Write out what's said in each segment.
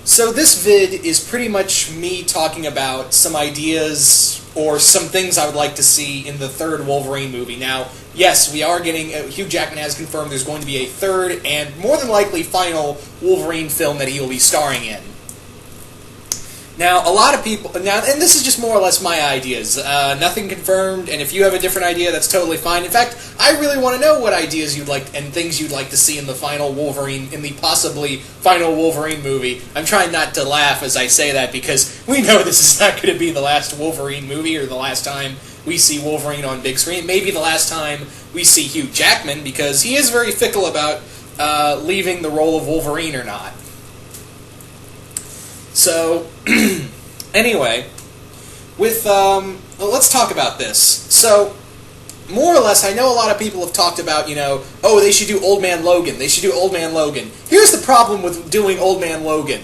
So this vid is pretty much me talking about some ideas or some things I would like to see in the third Wolverine movie. Now, yes, we are getting... Hugh Jackman has confirmed there's going to be a third and more than likely final Wolverine film that he will be starring in. Now, a lot of people... Now, and this is just more or less my ideas. Nothing confirmed, and if you have a different idea, that's totally fine. In fact, I really want to know what ideas you'd like and things you'd like to see in the final Wolverine, in the possibly final Wolverine movie. I'm trying not to laugh as I say that, because we know this is not going to be the last Wolverine movie, or the last time we see Wolverine on big screen. Maybe the last time we see Hugh Jackman, because he is very fickle about leaving the role of Wolverine or not. So, anyway, with, let's talk about this. So, more or less, I know a lot of people have talked about, oh, they should do Old Man Logan. They should do Old Man Logan. Here's the problem with doing Old Man Logan.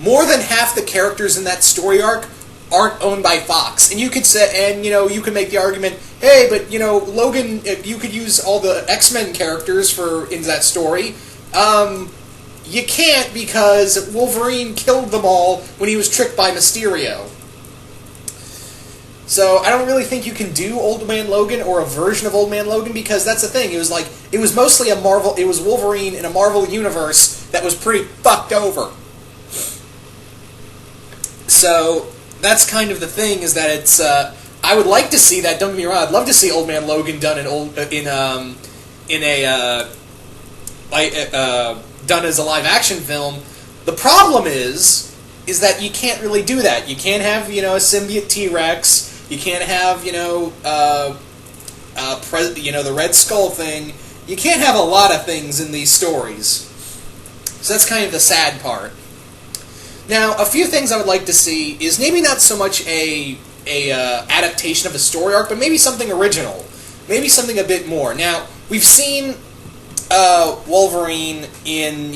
More than half the characters in that story arc aren't owned by Fox. And you could say, and, you could make the argument, hey, but, Logan, you could use all the X-Men characters in that story. You can't, because Wolverine killed them all when he was tricked by Mysterio. So I don't really think you can do Old Man Logan or a version of Old Man Logan, because that's the thing. It was mostly it was Wolverine in a Marvel universe that was pretty fucked over. So that's kind of the thing, is that it's I would like to see that. Don't get me wrong. I'd love to see Old Man Logan done done as a live-action film. The problem is that you can't really do that. You can't have, a symbiote T-Rex. You can't have, the Red Skull thing. You can't have a lot of things in these stories. So that's kind of the sad part. Now, a few things I would like to see is maybe not so much a adaptation of a story arc, but maybe something original. Maybe something a bit more. Now, we've seen Wolverine in,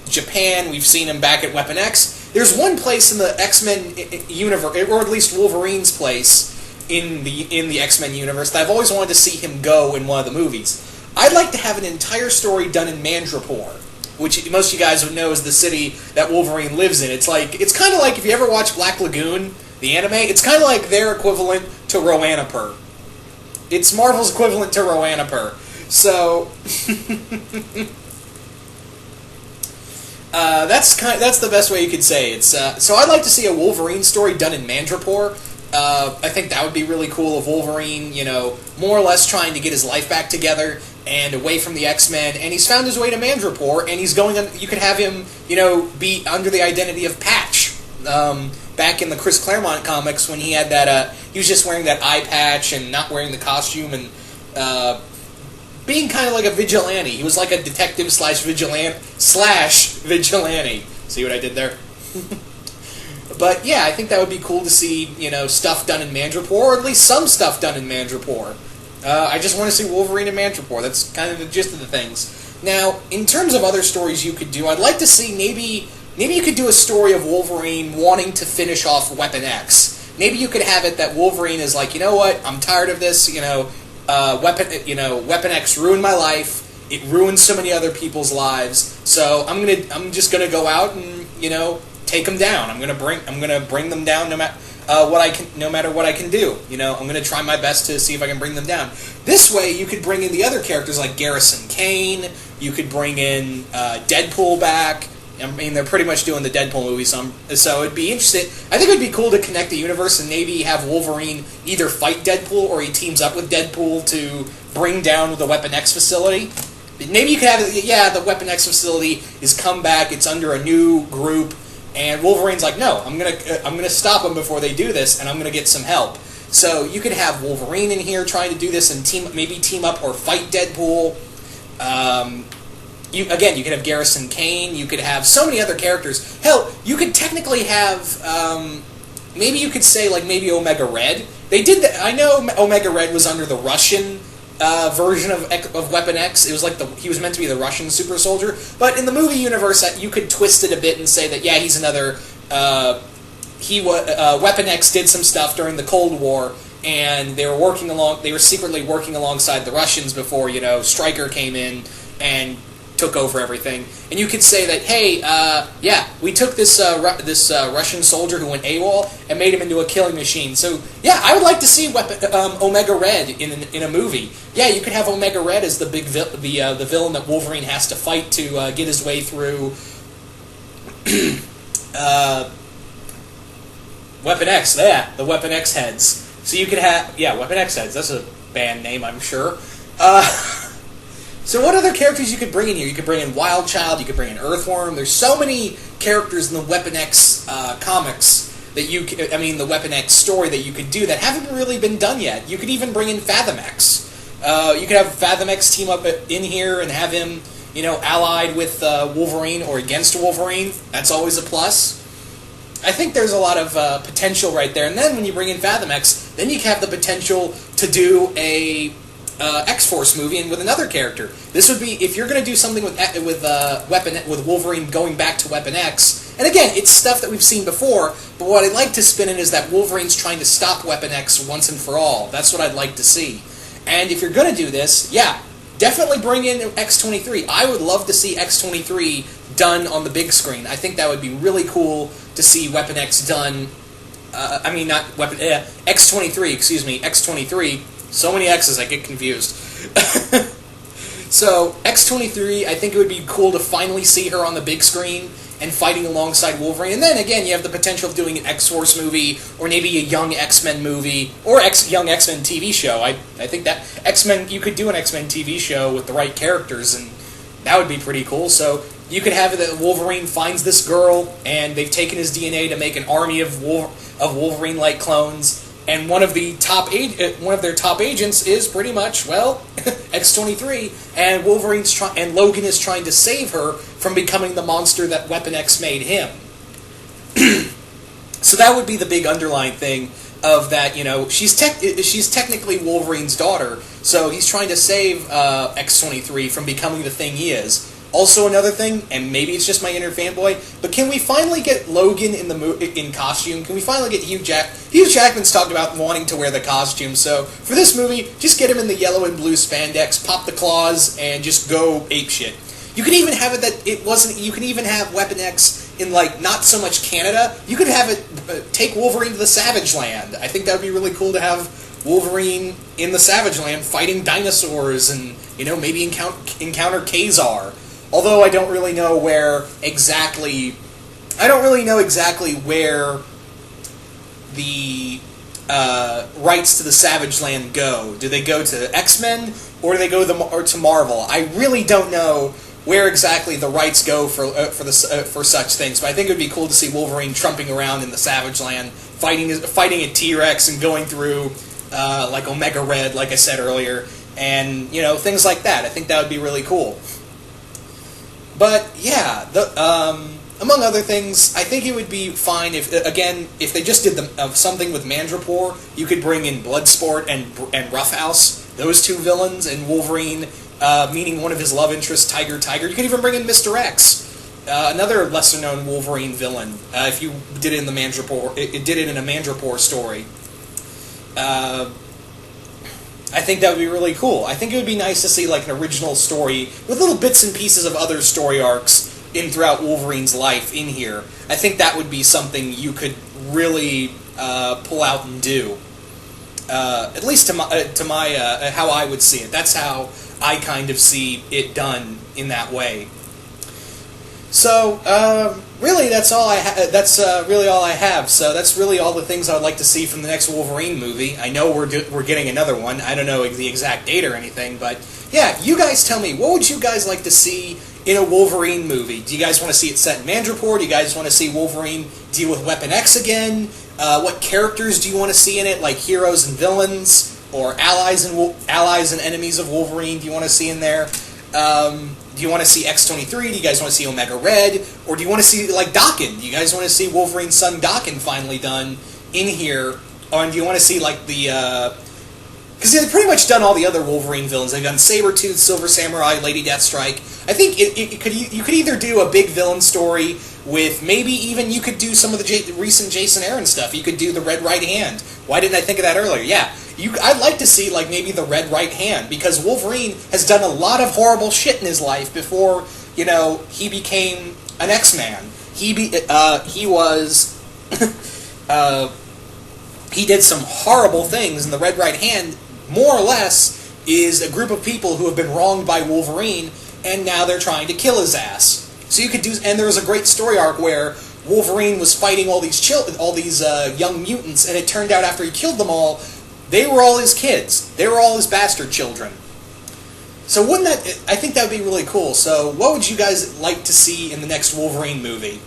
Japan. We've seen him back at Weapon X. There's one place in the X-Men universe, or at least Wolverine's place in the X-Men universe, that I've always wanted to see him go in one of the movies. I'd like to have an entire story done in Madripoor, which most of you guys would know is the city that Wolverine lives in. It's kind of like if you ever watch Black Lagoon, the anime, it's kind of like their equivalent to Roanapur. It's Marvel's equivalent to Roanapur. So that's the best way you could say it. So I'd like to see a Wolverine story done in Madripoor. I think that would be really cool. Of Wolverine, more or less trying to get his life back together and away from the X-Men, and he's found his way to Madripoor, and he's going on. You could have him, be under the identity of Patch. Back in the Chris Claremont comics, when he had that, he was just wearing that eye patch and not wearing the costume, and being kind of like a vigilante. He was like a detective /vigilante. See what I did there? But yeah, I think that would be cool to see, stuff done in Madripoor, or at least some stuff done in Madripoor. I just want to see Wolverine in Madripoor. That's kind of the gist of the things. Now, in terms of other stories you could do, I'd like to see maybe you could do a story of Wolverine wanting to finish off Weapon X. Maybe you could have it that Wolverine is like, you know what, I'm tired of this, Weapon X ruined my life. It ruined so many other people's lives. So I'm just gonna go out and take them down. I'm gonna bring them down no matter what I can do. I'm gonna try my best to see if I can bring them down. This way, you could bring in the other characters like Garrison Kane. You could bring in Deadpool back. I mean, they're pretty much doing the Deadpool movie, so it'd be interesting. I think it'd be cool to connect the universe and maybe have Wolverine either fight Deadpool or he teams up with Deadpool to bring down the Weapon X facility. Maybe you could have, the Weapon X facility is come back, it's under a new group, and Wolverine's like, no, I'm gonna stop them before they do this, and I'm gonna get some help. So you could have Wolverine in here trying to do this and team up or fight Deadpool. You could have Garrison Kane. You could have so many other characters. Hell, you could technically have, maybe you could say, maybe Omega Red. They did that. I know Omega Red was under the Russian version of Weapon X. It was he was meant to be the Russian super soldier. But in the movie universe, you could twist it a bit and say that, he's another, Weapon X did some stuff during the Cold War, and they were secretly working alongside the Russians before, Stryker came in and took over everything, and you could say that, hey, yeah, we took this Russian soldier who went AWOL and made him into a killing machine. So yeah, I would like to see Omega Red in a movie. Yeah, you could have Omega Red as the big the villain that Wolverine has to fight to get his way through. Weapon X, yeah, the Weapon X heads. So you could have, yeah, Weapon X heads. That's a band name, I'm sure. So what other characters you could bring in here? You could bring in Wild Child, you could bring in Earthworm. There's so many characters in the Weapon X comics that the Weapon X story that you could do that haven't really been done yet. You could even bring in Fathom X. You could have Fathom X team up in here and have him, allied with Wolverine or against Wolverine. That's always a plus. I think there's a lot of potential right there. And then when you bring in Fathom X, then you have the potential to do a X-Force movie and with another character. This would be, if you're going to do something with Wolverine going back to Weapon X, and again, it's stuff that we've seen before, but what I'd like to spin in is that Wolverine's trying to stop Weapon X once and for all. That's what I'd like to see. And if you're going to do this, yeah, definitely bring in X-23. I would love to see X-23 done on the big screen. I think that would be really cool to see Weapon X done. X-23, excuse me, X-23. So many X's, I get confused. So, X-23, I think it would be cool to finally see her on the big screen and fighting alongside Wolverine. And then, again, you have the potential of doing an X-Force movie, or maybe a Young X-Men movie, or Young X-Men TV show. I think that X-Men, you could do an X-Men TV show with the right characters, and that would be pretty cool. So, you could have it that Wolverine finds this girl, and they've taken his DNA to make an army of Wolverine-like clones. And one of their top agents is pretty much, well, X-23, and and Logan is trying to save her from becoming the monster that Weapon X made him. So that would be the big underlying thing of that. She's technically Wolverine's daughter, so he's trying to save X-23 from becoming the thing he is. Also, another thing, and maybe it's just my inner fanboy, but can we finally get Logan in costume? Can we finally get Hugh Jackman? Hugh Jackman's talked about wanting to wear the costume, so for this movie, just get him in the yellow and blue spandex, pop the claws, and just go apeshit. You can even have it that it wasn't. You can even have Weapon X in not so much Canada. You could have it take Wolverine to the Savage Land. I think that would be really cool to have Wolverine in the Savage Land fighting dinosaurs and maybe encounter Kazar. Although I don't really know where exactly where the rights to the Savage Land go. Do they go to X-Men or do they go to Marvel? I really don't know where exactly the rights go for such things. But I think it would be cool to see Wolverine trumping around in the Savage Land, fighting a T-Rex and going through Omega Red, like I said earlier, and things like that. I think that would be really cool. But yeah, among other things, I think it would be fine if they just did something with Madripoor. You could bring in Bloodsport and Roughhouse, those two villains, and Wolverine meeting one of his love interests, Tiger. You could even bring in Mr. X, another lesser-known Wolverine villain. If you did it in the Madripoor, it did it in a Madripoor story. I think that would be really cool. I think it would be nice to see an original story with little bits and pieces of other story arcs throughout Wolverine's life in here. I think that would be something you could really pull out and do. At least to my how I would see it. That's how I kind of see it done in that way. So really, that's all that's really all I have. So that's really all the things I would like to see from the next Wolverine movie. I know we're getting another one. I don't know the exact date or anything, but yeah, you guys tell me, what would you guys like to see in a Wolverine movie? Do you guys want to see it set in Madripoor? Do you guys want to see Wolverine deal with Weapon X again? What characters do you want to see in it, like heroes and villains, or allies and enemies of Wolverine? Do you want to see in there? Do you want to see X-23? Do you guys want to see Omega Red? Or do you want to see, Daken? Do you guys want to see Wolverine's son Daken finally done in here? Or do you want to see, because they've pretty much done all the other Wolverine villains. They've done Sabretooth, Silver Samurai, Lady Deathstrike. I think you could either do a big villain story with maybe even you could do some of the recent Jason Aaron stuff. You could do the Red Right Hand. Why didn't I think of that earlier? Yeah. I'd like to see, maybe the Red Right Hand, because Wolverine has done a lot of horrible shit in his life before he became an X-Man. He was he did some horrible things, and the Red Right Hand, more or less, is a group of people who have been wronged by Wolverine, and now they're trying to kill his ass. So you could do, and there was a great story arc where Wolverine was fighting all these young mutants, and it turned out after he killed them all, they were all his kids. They were all his bastard children. So I think that would be really cool. So what would you guys like to see in the next Wolverine movie?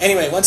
Anyway, once